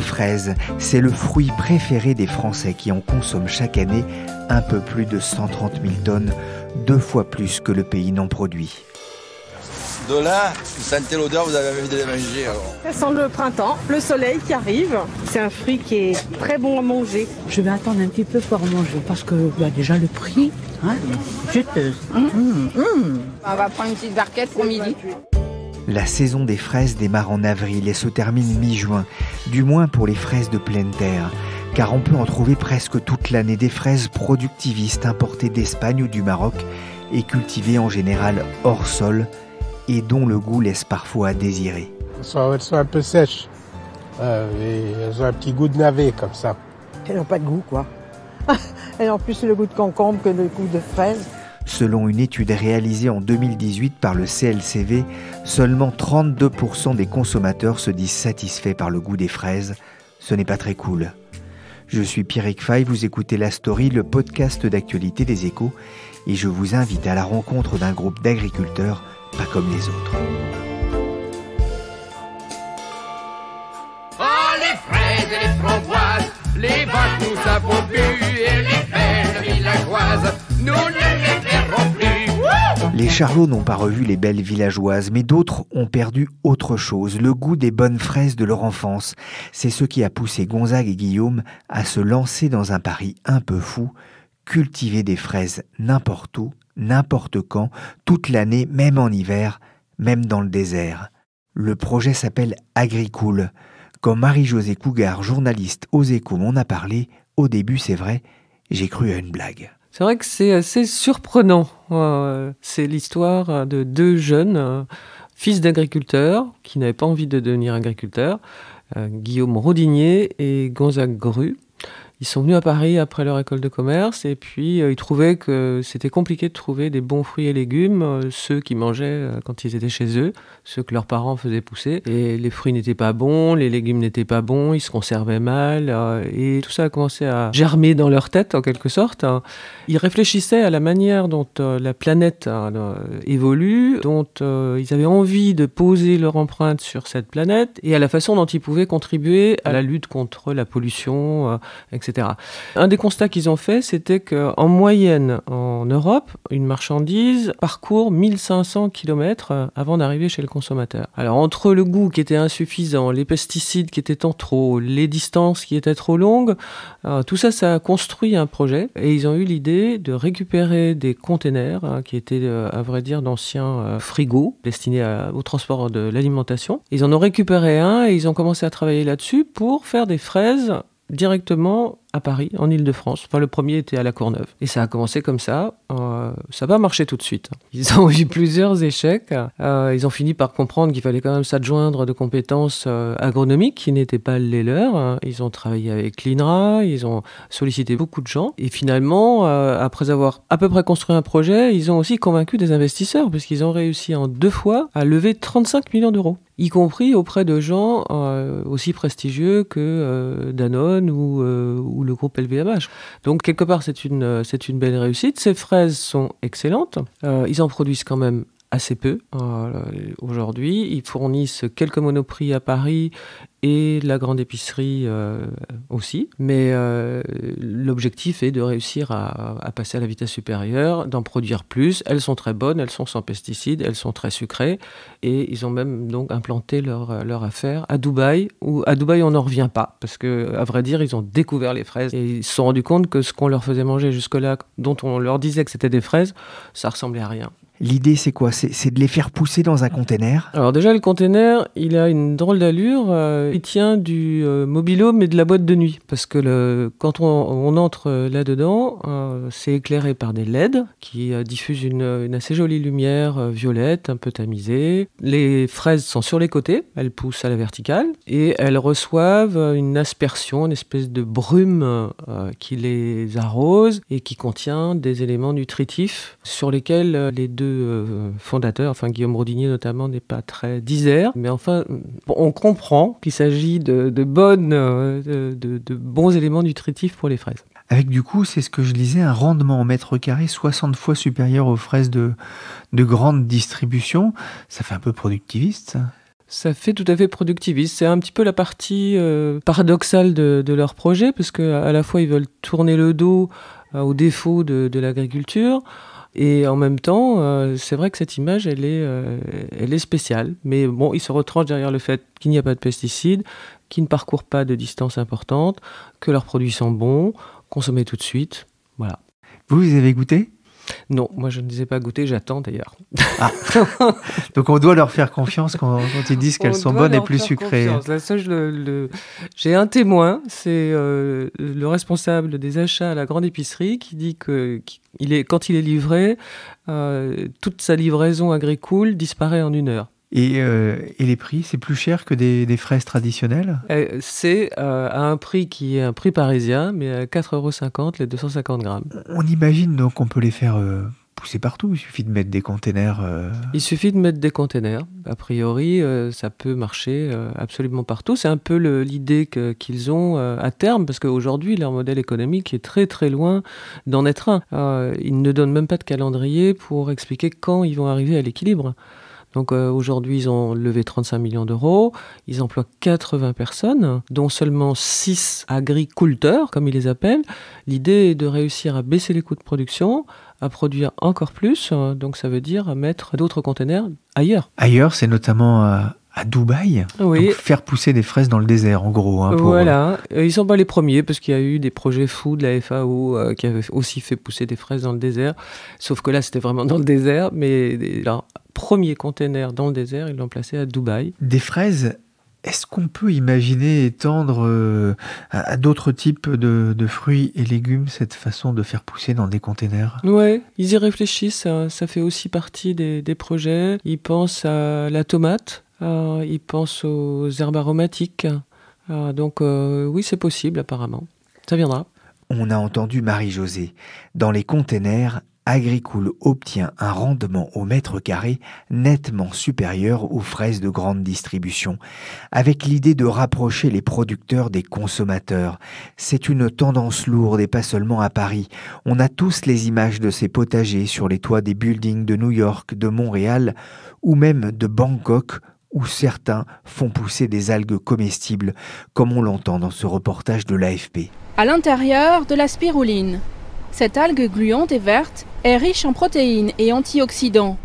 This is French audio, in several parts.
fraise, c'est le fruit préféré des Français qui en consomment chaque année un peu plus de 130 000 tonnes, 2 fois plus que le pays n'en produit. De là, vous sentez l'odeur, vous avez envie de les manger. Alors. Ça sent le printemps, le soleil qui arrive. C'est un fruit qui est très bon à manger. Je vais attendre un petit peu pour manger parce que déjà le prix, juteuse. On va prendre une petite barquette pour midi. La saison des fraises démarre en avril et se termine mi-juin, du moins pour les fraises de pleine terre, car on peut en trouver presque toute l'année des fraises productivistes importées d'Espagne ou du Maroc et cultivées en général hors sol et dont le goût laisse parfois à désirer. Elles sont un peu sèches et elles ont un petit goût de navet comme ça. Elles n'ont pas de goût quoi. Elles ont plus le goût de concombre que le goût de fraise. Selon une étude réalisée en 2018 par le CLCV, seulement 32% des consommateurs se disent satisfaits par le goût des fraises. Ce n'est pas très cool. Je suis Pierrick Fay, vous écoutez La Story, le podcast d'actualité des Échos, et je vous invite à la rencontre d'un groupe d'agriculteurs pas comme les autres. Oh, les fraises et les framboises, les vaches nous avons bu, et les belles villageoises, nous ne les verrons plus. Les Charlots n'ont pas revu les belles villageoises, mais d'autres ont perdu autre chose, le goût des bonnes fraises de leur enfance. C'est ce qui a poussé Gonzague et Guillaume à se lancer dans un pari un peu fou, cultiver des fraises n'importe où, n'importe quand, toute l'année, même en hiver, même dans le désert. Le projet s'appelle Agricool. Quand Marie-Josée Cougar, journaliste aux Échos, m'en a parlé, au début, c'est vrai, j'ai cru à une blague. C'est vrai que c'est assez surprenant. C'est l'histoire de 2 jeunes fils d'agriculteurs qui n'avaient pas envie de devenir agriculteurs, Guillaume Rodinier et Gonzague Grue. Ils sont venus à Paris après leur école de commerce et puis ils trouvaient que c'était compliqué de trouver des bons fruits et légumes, ceux qu'ils mangeaient quand ils étaient chez eux, ceux que leurs parents faisaient pousser. Et les fruits n'étaient pas bons, les légumes n'étaient pas bons, ils se conservaient mal et tout ça a commencé à germer dans leur tête en quelque sorte. Ils réfléchissaient à la manière dont la planète évolue, dont ils avaient envie de poser leur empreinte sur cette planète et à la façon dont ils pouvaient contribuer à la lutte contre la pollution, etc. Un des constats qu'ils ont fait, c'était qu'en moyenne, en Europe, une marchandise parcourt 1500 km avant d'arriver chez le consommateur. Alors, entre le goût qui était insuffisant, les pesticides qui étaient en trop, les distances qui étaient trop longues, tout ça, ça a construit un projet. Et ils ont eu l'idée de récupérer des containers qui étaient, à vrai dire, d'anciens frigos destinés au transport de l'alimentation. Ils en ont récupéré un et ils ont commencé à travailler là-dessus pour faire des fraises directement à Paris, en Île-de-France. Enfin, le premier était à la Courneuve. Et ça a commencé comme ça. Ça n'a pas marché tout de suite. Ils ont eu plusieurs échecs. Ils ont fini par comprendre qu'il fallait quand même s'adjoindre de compétences agronomiques qui n'étaient pas les leurs. Ils ont travaillé avec l'INRA, ils ont sollicité beaucoup de gens. Et finalement, après avoir à peu près construit un projet, ils ont aussi convaincu des investisseurs, puisqu'ils ont réussi en 2 fois à lever 35 millions d'euros, y compris auprès de gens aussi prestigieux que Danone ou le groupe LVMH. Donc, quelque part, c'est une belle réussite. Ces fraises sont excellentes. Ils en produisent quand même assez peu aujourd'hui. Ils fournissent quelques Monoprix à Paris et la grande épicerie aussi. Mais l'objectif est de réussir à passer à la vitesse supérieure, d'en produire plus. Elles sont très bonnes, elles sont sans pesticides, elles sont très sucrées. Et ils ont même donc implanté leur affaire à Dubaï, où à Dubaï on n'en revient pas. Parce qu'à vrai dire, ils ont découvert les fraises et ils se sont rendus compte que ce qu'on leur faisait manger jusque-là, dont on leur disait que c'était des fraises, ça ressemblait à rien. L'idée, c'est quoi ? C'est de les faire pousser dans un container ? Alors déjà, le container, il a une drôle d'allure. Il tient du mobil-home et de la boîte de nuit. Parce que quand on entre là-dedans, c'est éclairé par des LED qui diffusent une assez jolie lumière violette, un peu tamisée. Les fraises sont sur les côtés, elles poussent à la verticale. Et elles reçoivent une aspersion, une espèce de brume qui les arrose et qui contient des éléments nutritifs sur lesquels les 2 fondateurs, enfin Guillaume Rodinier notamment, n'est pas très disert, mais enfin on comprend qu'il s'agit de bons éléments nutritifs pour les fraises. Avec du coup, c'est ce que je disais, un rendement au mètre carré 60 fois supérieur aux fraises de grande distribution. Ça fait un peu productiviste, ça. Ça fait tout à fait productiviste. C'est un petit peu la partie paradoxale de leur projet, parce qu'à la fois ils veulent tourner le dos aux défauts de l'agriculture, et en même temps, c'est vrai que cette image, elle est spéciale. Mais bon, ils se retranchent derrière le fait qu'il n'y a pas de pesticides, qu'ils ne parcourent pas de distances importantes, que leurs produits sont bons, consommés tout de suite. Voilà. Vous avez goûté ? Non, moi je ne les ai pas goûtés, j'attends d'ailleurs. Ah. Donc on doit leur faire confiance quand ils disent qu'elles sont bonnes et plus sucrées. Là, ça, j'ai un témoin, c'est le responsable des achats à la grande épicerie qui dit que quand il est livré, toute sa livraison Agricool disparaît en 1 heure. Et les prix, c'est plus cher que des fraises traditionnelles ? C'est à un prix qui est un prix parisien, mais à 4,50 € les 250 grammes. On imagine donc qu'on peut les faire pousser partout, il suffit de mettre des containers. Il suffit de mettre des containers. A priori, ça peut marcher absolument partout. C'est un peu l'idée qu'ils ont à terme, parce qu'aujourd'hui, leur modèle économique est très très loin d'en être un. Ils ne donnent même pas de calendrier pour expliquer quand ils vont arriver à l'équilibre. Donc aujourd'hui, ils ont levé 35 millions d'euros, ils emploient 80 personnes, dont seulement 6 agriculteurs, comme ils les appellent. L'idée est de réussir à baisser les coûts de production, à produire encore plus, donc ça veut dire à mettre d'autres containers ailleurs. Ailleurs, c'est notamment à Dubaï, oui. Donc faire pousser des fraises dans le désert, en gros. Voilà, ils ne sont pas les premiers, parce qu'il y a eu des projets fous de la FAO qui avaient aussi fait pousser des fraises dans le désert, sauf que là, c'était vraiment dans le désert, mais leur premier container dans le désert, ils l'ont placé à Dubaï. Des fraises, est-ce qu'on peut imaginer étendre à d'autres types de fruits et légumes cette façon de faire pousser dans des containers ? Oui, ils y réfléchissent, ça fait aussi partie des projets. Ils pensent à la tomate, ils pensent aux herbes aromatiques. Donc oui, c'est possible apparemment. Ça viendra. On a entendu Marie-Josée. Dans les containers, Agricool obtient un rendement au mètre carré nettement supérieur aux fraises de grande distribution, avec l'idée de rapprocher les producteurs des consommateurs. C'est une tendance lourde et pas seulement à Paris. On a tous les images de ces potagers sur les toits des buildings de New York, de Montréal ou même de Bangkok, où certains font pousser des algues comestibles, comme on l'entend dans ce reportage de l'AFP. À l'intérieur, de la spiruline. Cette algue gluante et verte est riche en protéines et antioxydants.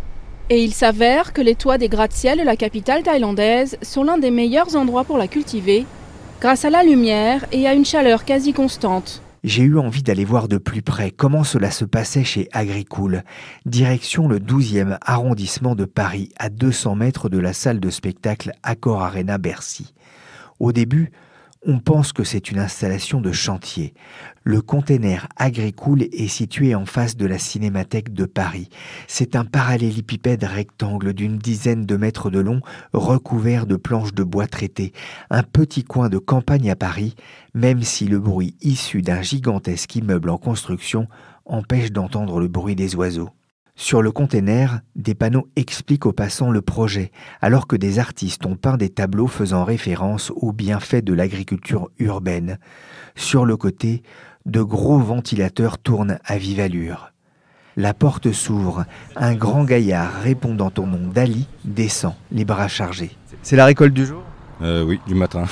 Et il s'avère que les toits des gratte-ciel de la capitale thaïlandaise sont l'un des meilleurs endroits pour la cultiver, grâce à la lumière et à une chaleur quasi constante. J'ai eu envie d'aller voir de plus près comment cela se passait chez Agricool. Direction le 12e arrondissement de Paris, à 200 mètres de la salle de spectacle Accor Arena Bercy. Au début, on pense que c'est une installation de chantier. Le container Agricool est situé en face de la Cinémathèque de Paris. C'est un parallélépipède rectangle d'une dizaine de mètres de long, recouvert de planches de bois traitées. Un petit coin de campagne à Paris, même si le bruit issu d'un gigantesque immeuble en construction empêche d'entendre le bruit des oiseaux. Sur le container, des panneaux expliquent aux passants le projet, alors que des artistes ont peint des tableaux faisant référence aux bienfaits de l'agriculture urbaine. Sur le côté, de gros ventilateurs tournent à vive allure. La porte s'ouvre, un grand gaillard répondant au nom d'Ali descend, les bras chargés. C'est la récolte du jour ? Oui, du matin.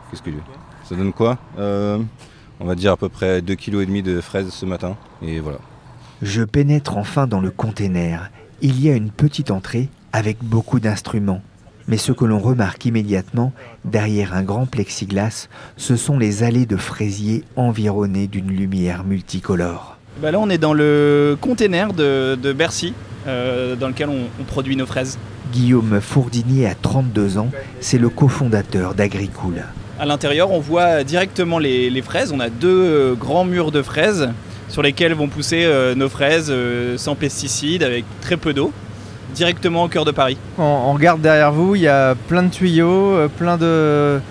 Qu'est-ce que ça donne quoi On va dire à peu près 2,5 kg de fraises ce matin, et voilà. Je pénètre enfin dans le container. Il y a une petite entrée avec beaucoup d'instruments. Mais ce que l'on remarque immédiatement, derrière un grand plexiglas, ce sont les allées de fraisiers environnées d'une lumière multicolore. Là, on est dans le container de Bercy, dans lequel on produit nos fraises. Guillaume Fourdinier a 32 ans, c'est le cofondateur d'Agricool. À l'intérieur, on voit directement les fraises. On a 2 grands murs de fraises sur lesquels vont pousser nos fraises sans pesticides, avec très peu d'eau, directement au cœur de Paris. On regarde derrière vous, il y a plein de tuyaux, plein de...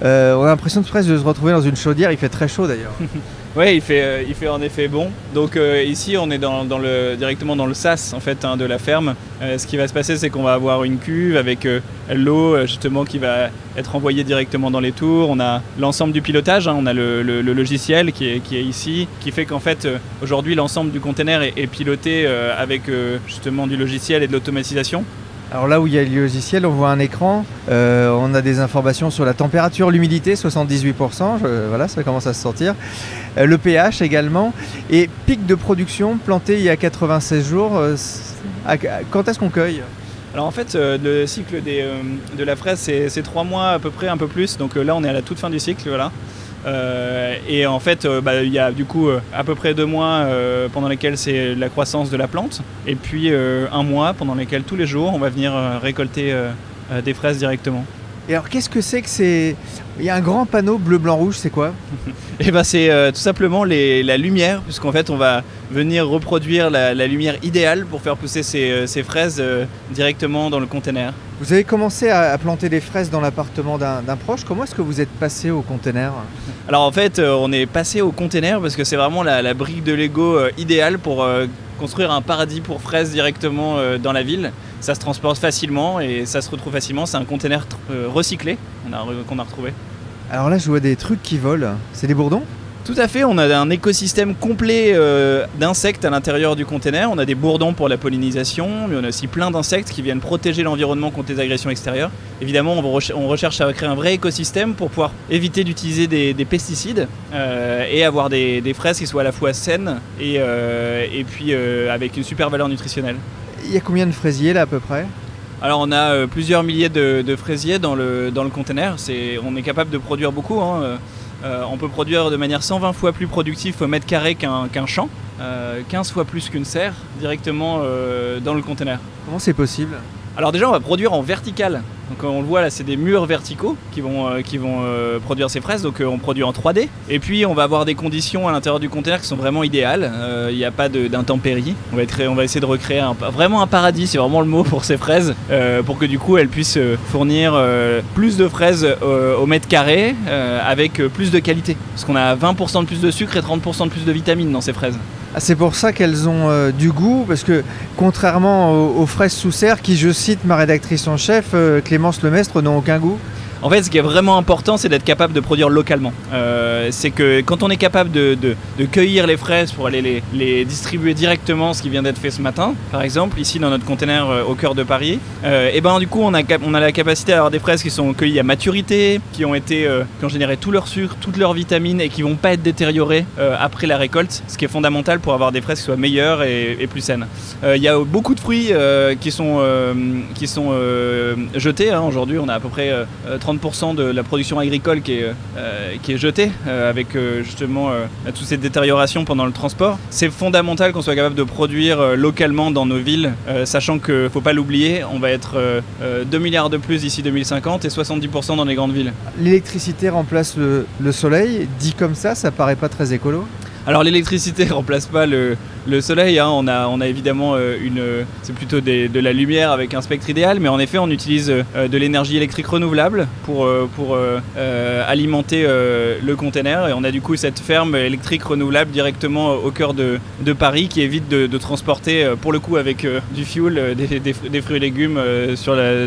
on a l'impression de presque de se retrouver dans une chaudière, il fait très chaud d'ailleurs. Oui, il fait en effet bon. Donc ici, on est directement dans le sas en fait, de la ferme. Ce qui va se passer, c'est qu'on va avoir une cuve avec l'eau justement qui va être envoyée directement dans les tours. On a l'ensemble du pilotage, on a le logiciel qui est ici, qui fait qu'en fait, aujourd'hui, l'ensemble du container est piloté avec justement du logiciel et de l'automatisation. Alors là où il y a le logiciel, on voit un écran, on a des informations sur la température, l'humidité, 78%, voilà, ça commence à se sentir. Le pH également, et pic de production planté il y a 96 jours. Quand est-ce qu'on cueille ? Alors en fait, le cycle de la fraise, c'est 3 mois à peu près, un peu plus. Donc là, on est à la toute fin du cycle, voilà. Et en fait, il y a du coup à peu près 2 mois pendant lesquels c'est la croissance de la plante. Et puis 1 mois pendant lesquels tous les jours, on va venir récolter des fraises directement. Et alors qu'est-ce que c'est que c'est... Il y a un grand panneau bleu, blanc, rouge, c'est quoi ? Et c'est tout simplement la lumière, puisqu'en fait on va venir reproduire la lumière idéale pour faire pousser ces fraises directement dans le container. Vous avez commencé à planter des fraises dans l'appartement d'un proche. Comment est-ce que vous êtes passé au container ? Alors en fait on est passé au container parce que c'est vraiment la brique de Lego idéale pour construire un paradis pour fraises directement dans la ville. Ça se transporte facilement et ça se retrouve facilement. C'est un container recyclé qu'on a retrouvé. Alors là, je vois des trucs qui volent. C'est des bourdons ? Tout à fait, on a un écosystème complet d'insectes à l'intérieur du container. On a des bourdons pour la pollinisation, mais on a aussi plein d'insectes qui viennent protéger l'environnement contre les agressions extérieures. Évidemment, on recherche à créer un vrai écosystème pour pouvoir éviter d'utiliser des pesticides et avoir des fraises qui soient à la fois saines et puis avec une super valeur nutritionnelle. Il y a combien de fraisiers là à peu près ? Alors on a plusieurs milliers de fraisiers dans le container. On est capable de produire beaucoup. On peut produire de manière 120 fois plus productive au mètre carré qu'un champ, 15 fois plus qu'une serre directement dans le container. Comment c'est possible ? Alors déjà on va produire en vertical. Donc on le voit là, c'est des murs verticaux qui vont produire ces fraises. Donc on produit en 3D. Et puis on va avoir des conditions à l'intérieur du conteneur qui sont vraiment idéales. Il n'y a pas d'intempéries. On va essayer de recréer vraiment un paradis, c'est vraiment le mot pour ces fraises, pour que du coup elles puissent fournir plus de fraises au mètre carré avec plus de qualité. Parce qu'on a 20% de plus de sucre et 30% de plus de vitamines dans ces fraises. Ah, c'est pour ça qu'elles ont du goût, parce que contrairement aux fraises sous serre, qui, je cite ma rédactrice en chef, Clémence Lemestre, n'ont aucun goût. En fait, ce qui est vraiment important, c'est d'être capable de produire localement. C'est que quand on est capable de cueillir les fraises pour aller les distribuer directement, ce qui vient d'être fait ce matin, par exemple, ici dans notre container au cœur de Paris, et du coup, on a la capacité d'avoir des fraises qui sont cueillies à maturité, qui ont généré tout leur sucre, toutes leurs vitamines et qui vont pas être détériorées après la récolte, ce qui est fondamental pour avoir des fraises qui soient meilleures et plus saines. Il y a beaucoup de fruits qui sont jetés. Aujourd'hui, on a à peu près 30% de la production agricole qui est jetée avec justement toute cette détérioration pendant le transport. C'est fondamental qu'on soit capable de produire localement dans nos villes, sachant qu'il ne faut pas l'oublier, on va être 2 milliards de plus d'ici 2050 et 70% dans les grandes villes. L'électricité remplace le soleil, dit comme ça paraît pas très écolo. Alors l'électricité ne remplace pas le soleil, hein. On a évidemment c'est plutôt de la lumière avec un spectre idéal, mais en effet on utilise de l'énergie électrique renouvelable pour alimenter le container, et on a du coup cette ferme électrique renouvelable directement au cœur de Paris qui évite de transporter pour le coup avec du fuel des fruits et légumes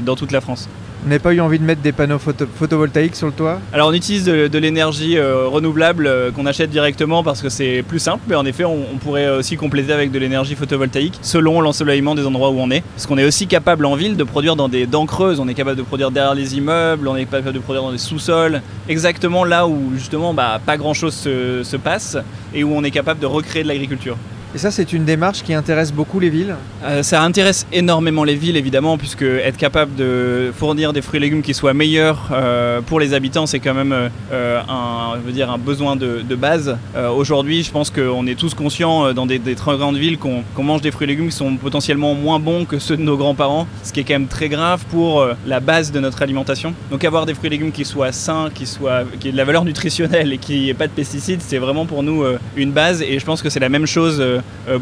dans toute la France. Vous n'avez pas eu envie de mettre des panneaux photovoltaïques sur le toit ? Alors on utilise de l'énergie renouvelable qu'on achète directement parce que c'est plus simple, mais en effet on pourrait aussi compléter avec de l'énergie photovoltaïque selon l'ensoleillement des endroits où on est. Parce qu'on est aussi capable en ville de produire dans des dents creuses, on est capable de produire derrière les immeubles, on est capable de produire dans des sous-sols, exactement là où justement pas grand chose se passe et où on est capable de recréer de l'agriculture. Et ça, c'est une démarche qui intéresse beaucoup les villes ? Ça intéresse énormément les villes, évidemment, puisque être capable de fournir des fruits et légumes qui soient meilleurs pour les habitants, c'est quand même un besoin de base. Aujourd'hui, je pense qu'on est tous conscients dans des très grandes villes qu'on mange des fruits et légumes qui sont potentiellement moins bons que ceux de nos grands-parents, ce qui est quand même très grave pour la base de notre alimentation. Donc avoir des fruits et légumes qui soient sains, qui aient de la valeur nutritionnelle et qui n'aient pas de pesticides, c'est vraiment pour nous une base, et je pense que c'est la même chose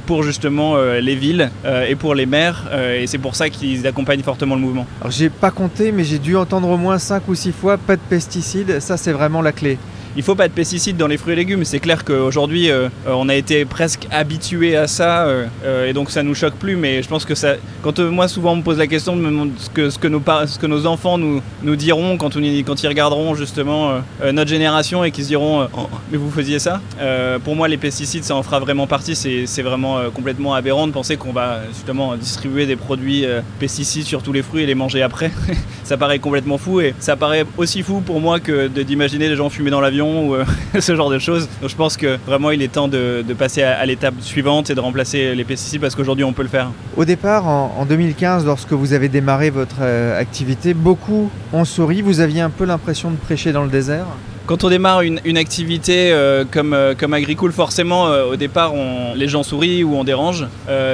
pour justement les villes et pour les maires, et c'est pour ça qu'ils accompagnent fortement le mouvement. Alors j'ai pas compté, mais j'ai dû entendre au moins 5 ou 6 fois pas de pesticides, ça c'est vraiment la clé. il faut pas de pesticides dans les fruits et légumes. C'est clair qu'aujourd'hui, on a été presque habitué à ça et donc ça nous choque plus. Mais je pense que ça, quand moi souvent on me pose la question de ce que nos enfants nous diront quand ils regarderont justement notre génération et qu'ils se diront oh, mais vous faisiez ça. Pour moi, les pesticides, ça en fera vraiment partie. C'est vraiment complètement aberrant de penser qu'on va justement distribuer des produits pesticides sur tous les fruits et les manger après. Ça paraît complètement fou et ça paraît aussi fou pour moi que d'imaginer les gens fumer dans l'avion ou ce genre de choses. Donc je pense que vraiment il est temps de passer à l'étape suivante et de remplacer les pesticides parce qu'aujourd'hui on peut le faire. Au départ, en 2015, lorsque vous avez démarré votre activité, beaucoup ont souri. Vous aviez un peu l'impression de prêcher dans le désert ? Quand on démarre une activité comme Agricool, forcément au départ les gens sourient ou on dérange,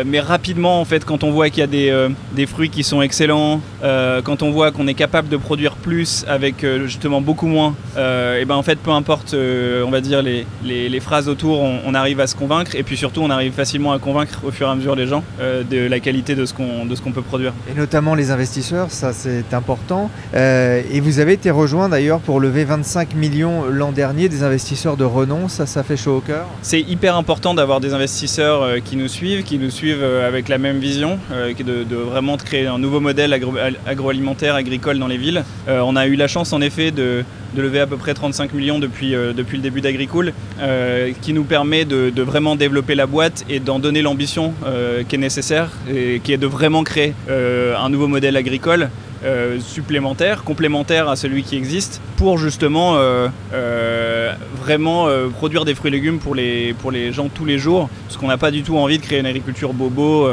mais rapidement en fait quand on voit qu'il y a des fruits qui sont excellents, quand on voit qu'on est capable de produire plus avec justement beaucoup moins, et ben en fait peu importe on va dire les phrases autour, on arrive à se convaincre et puis surtout on arrive facilement à convaincre au fur et à mesure les gens de la qualité de ce qu'on peut produire. Et notamment les investisseurs, ça c'est important. Et vous avez été rejoint d'ailleurs pour lever 25 millions l'an dernier, des investisseurs de renom, ça fait chaud au cœur. C'est hyper important d'avoir des investisseurs qui nous suivent avec la même vision, de vraiment créer un nouveau modèle agroalimentaire, agricole dans les villes. On a eu la chance en effet de lever à peu près 35 millions depuis le début d'Agricool, qui nous permet de vraiment développer la boîte et d'en donner l'ambition qui est nécessaire, et qui est de vraiment créer un nouveau modèle agricole supplémentaire, complémentaire à celui qui existe, pour justement vraiment produire des fruits et légumes pour les gens tous les jours, parce qu'on n'a pas du tout envie de créer une agriculture bobo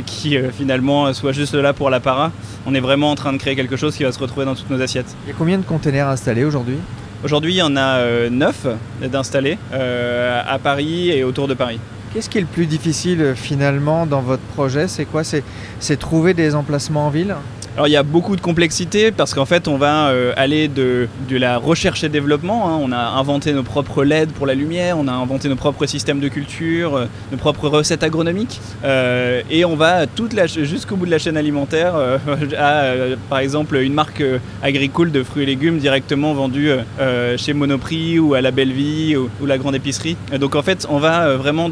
qui finalement soit juste là pour l'apparat. On est vraiment en train de créer quelque chose qui va se retrouver dans toutes nos assiettes. Il y a combien de containers installés aujourd'hui ? Aujourd'hui, il y en a 9 d'installés à Paris et autour de Paris. Qu'est-ce qui est le plus difficile finalement dans votre projet ? C'est quoi ? C'est trouver des emplacements en ville ? Alors il y a beaucoup de complexité parce qu'en fait on va aller de la recherche et développement, hein. On a inventé nos propres LED pour la lumière, on a inventé nos propres systèmes de culture, nos propres recettes agronomiques et on va jusqu'au bout de la chaîne alimentaire à par exemple une marque Agricool de fruits et légumes directement vendue chez Monoprix ou à la Belle Vie ou la Grande Épicerie. Et donc en fait on va vraiment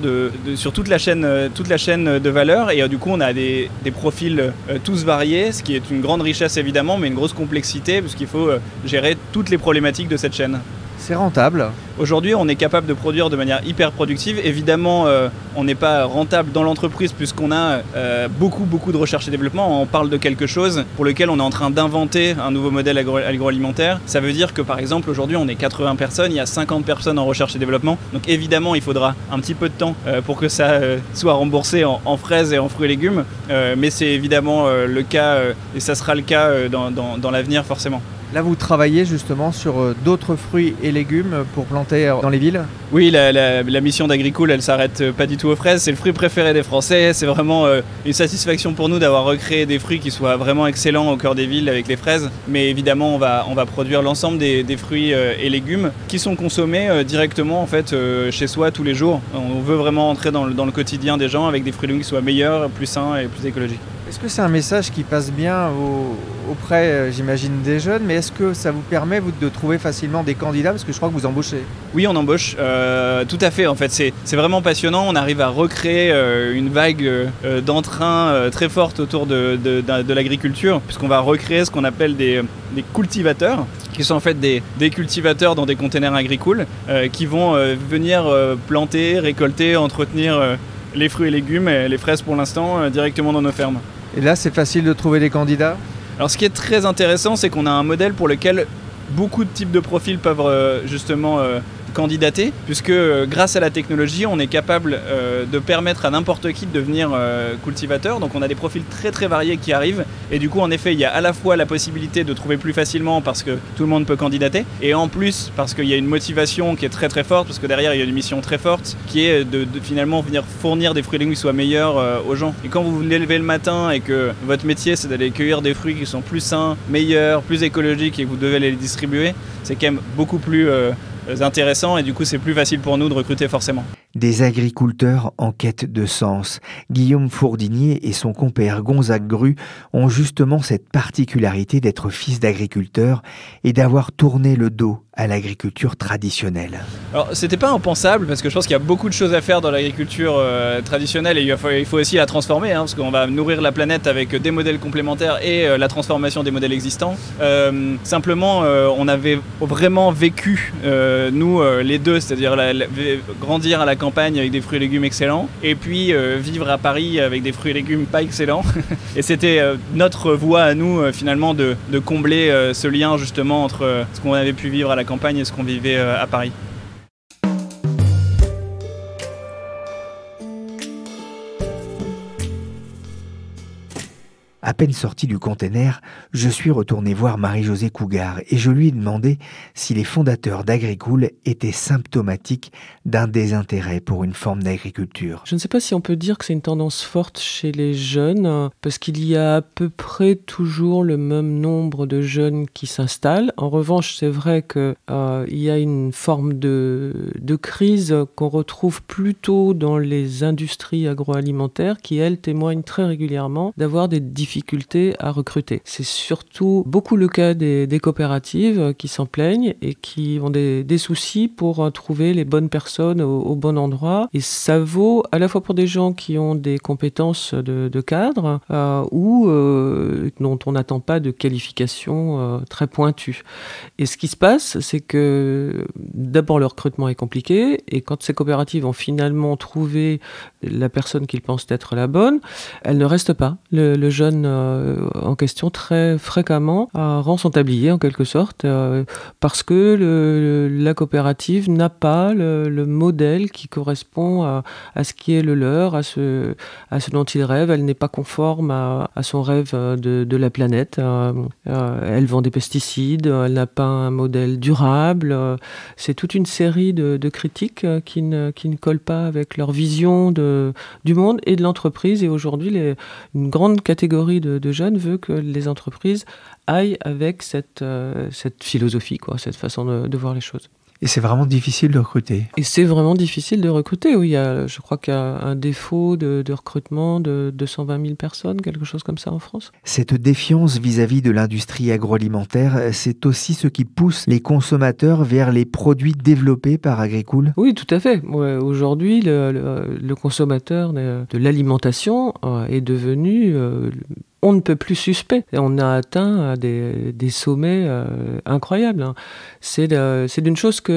sur toute la chaîne de valeur et du coup on a des profils tous variés, ce qui est une grande richesse évidemment, mais une grosse complexité puisqu'il faut gérer toutes les problématiques de cette chaîne. C'est rentable. Aujourd'hui, on est capable de produire de manière hyper productive. Évidemment, on n'est pas rentable dans l'entreprise puisqu'on a beaucoup de recherche et développement. On parle de quelque chose pour lequel on est en train d'inventer un nouveau modèle agroalimentaire. Ça veut dire que par exemple, aujourd'hui, on est 80 personnes, il y a 50 personnes en recherche et développement. Donc évidemment, il faudra un petit peu de temps pour que ça soit remboursé en fraises et en fruits et légumes. Mais c'est évidemment le cas et ça sera le cas dans l'avenir forcément. Là, vous travaillez justement sur d'autres fruits et légumes pour planter dans les villes ? Oui, la mission d'Agricool, elle s'arrête pas du tout aux fraises. C'est le fruit préféré des Français. C'est vraiment une satisfaction pour nous d'avoir recréé des fruits qui soient vraiment excellents au cœur des villes avec les fraises. Mais évidemment, on va produire l'ensemble des fruits et légumes qui sont consommés directement en fait chez soi tous les jours. On veut vraiment entrer dans le quotidien des gens avec des fruits et légumes qui soient meilleurs, plus sains et plus écologiques. Est-ce que c'est un message qui passe bien auprès, j'imagine, des jeunes, mais est-ce que ça vous permet de trouver facilement des candidats ? Parce que je crois que vous embauchez. Oui, on embauche, tout à fait. En fait, c'est vraiment passionnant. On arrive à recréer une vague d'entrain très forte autour de l'agriculture, puisqu'on va recréer ce qu'on appelle des cultivateurs, qui sont en fait des cultivateurs dans des containers agricoles, qui vont venir planter, récolter, entretenir les fruits et légumes et les fraises pour l'instant directement dans nos fermes. Et là, c'est facile de trouver des candidats ? Alors ce qui est très intéressant, c'est qu'on a un modèle pour lequel beaucoup de types de profils peuvent justement candidater, puisque grâce à la technologie, on est capable de permettre à n'importe qui de devenir cultivateur. Donc on a des profils très variés qui arrivent, et du coup en effet il y a à la fois la possibilité de trouver plus facilement parce que tout le monde peut candidater, et en plus parce qu'il y a une motivation qui est très forte, parce que derrière il y a une mission très forte qui est de finalement venir fournir des fruits et légumes qui soient meilleurs aux gens. Et quand vous vous levez le matin et que votre métier c'est d'aller cueillir des fruits qui sont plus sains, meilleurs, plus écologiques, et que vous devez les distribuer, c'est quand même beaucoup plus intéressant, et du coup c'est plus facile pour nous de recruter forcément. Des agriculteurs en quête de sens. Guillaume Fourdinier et son compère Gonzague Gru ont justement cette particularité d'être fils d'agriculteurs et d'avoir tourné le dos à l'agriculture traditionnelle. Alors c'était pas impensable parce que je pense qu'il y a beaucoup de choses à faire dans l'agriculture traditionnelle et il faut aussi la transformer parce qu'on va nourrir la planète avec des modèles complémentaires et la transformation des modèles existants. Simplement on avait vraiment vécu nous les deux, c'est-à-dire grandir à la campagne avec des fruits et légumes excellents et puis vivre à Paris avec des fruits et légumes pas excellents et c'était notre voie à nous finalement de combler ce lien justement entre ce qu'on avait pu vivre à la campagne et ce qu'on vivait à Paris. À peine sorti du container, je suis retourné voir Marie-Josée Cougar et je lui ai demandé si les fondateurs d'Agricool étaient symptomatiques d'un désintérêt pour une forme d'agriculture. Je ne sais pas si on peut dire que c'est une tendance forte chez les jeunes, parce qu'il y a à peu près toujours le même nombre de jeunes qui s'installent. En revanche, c'est vrai qu'il y a une forme de crise qu'on retrouve plutôt dans les industries agroalimentaires qui, elles, témoignent très régulièrement d'avoir des difficultés à recruter. C'est surtout beaucoup le cas des coopératives qui s'en plaignent et qui ont des soucis pour trouver les bonnes personnes au bon endroit. Et ça vaut à la fois pour des gens qui ont des compétences de cadre ou dont on n'attend pas de qualification très pointue. Et ce qui se passe, c'est que d'abord le recrutement est compliqué et quand ces coopératives ont finalement trouvé la personne qu'ils pensent être la bonne, elle ne reste pas. Le jeune en question très fréquemment rend son tablier en quelque sorte parce que la coopérative n'a pas le modèle qui correspond à ce qui est le leur, à ce dont il rêve. Elle n'est pas conforme à son rêve de la planète. Elle vend des pesticides, elle n'a pas un modèle durable. C'est toute une série de critiques qui ne collent pas avec leur vision du monde et de l'entreprise. Et aujourd'hui, une grande catégorie de jeunes veut que les entreprises aillent avec cette philosophie, cette façon de voir les choses. Et c'est vraiment difficile de recruter. Et c'est vraiment difficile de recruter, oui. Je crois qu'il y a un défaut de recrutement de 220 000 personnes, quelque chose comme ça en France. Cette défiance vis-à-vis de l'industrie agroalimentaire, c'est aussi ce qui pousse les consommateurs vers les produits développés par Agricool ? Oui, tout à fait. Ouais, aujourd'hui, le consommateur de l'alimentation est devenu... on ne peut plus suspect. Et on a atteint des sommets incroyables. C'est d'une chose que,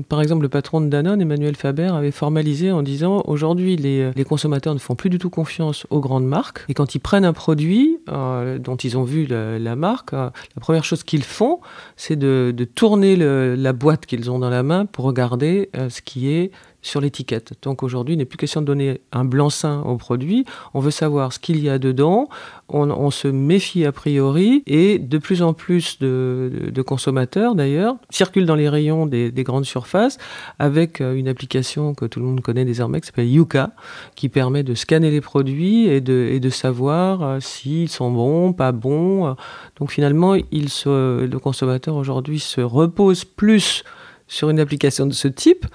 par exemple, le patron de Danone, Emmanuel Faber, avait formalisé en disant aujourd'hui, les consommateurs ne font plus du tout confiance aux grandes marques. Et quand ils prennent un produit dont ils ont vu la marque, la première chose qu'ils font, c'est de tourner la boîte qu'ils ont dans la main pour regarder ce qui est sur l'étiquette. Donc aujourd'hui, il n'est plus question de donner un blanc-seing au produit. On veut savoir ce qu'il y a dedans. On se méfie a priori et de plus en plus de consommateurs d'ailleurs circulent dans les rayons des grandes surfaces avec une application que tout le monde connaît désormais qui s'appelle Yuka, qui permet de scanner les produits et de savoir s'ils sont bons, pas bons. Donc finalement, le consommateur aujourd'hui se repose plus sur une application de ce type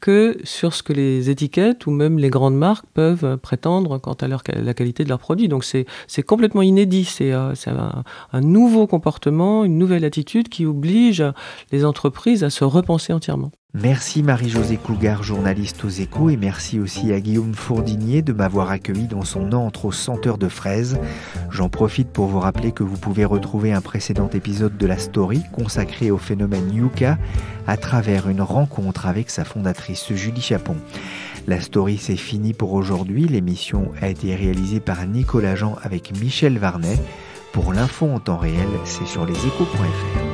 que sur ce que les étiquettes ou même les grandes marques peuvent prétendre quant à la qualité de leurs produits. Donc c'est complètement inédit, c'est un nouveau comportement, une nouvelle attitude qui oblige les entreprises à se repenser entièrement. Merci Marie-Josée Cougar, journaliste aux Échos, et merci aussi à Guillaume Fourdinier de m'avoir accueilli dans son antre aux senteurs de fraises. J'en profite pour vous rappeler que vous pouvez retrouver un précédent épisode de la story consacré au phénomène Yuka à travers une rencontre avec sa fondatrice Julie Chapon. La story, c'est fini pour aujourd'hui. L'émission a été réalisée par Nicolas Jean avec Michel Varnet. Pour l'info en temps réel, c'est sur leséchos.fr.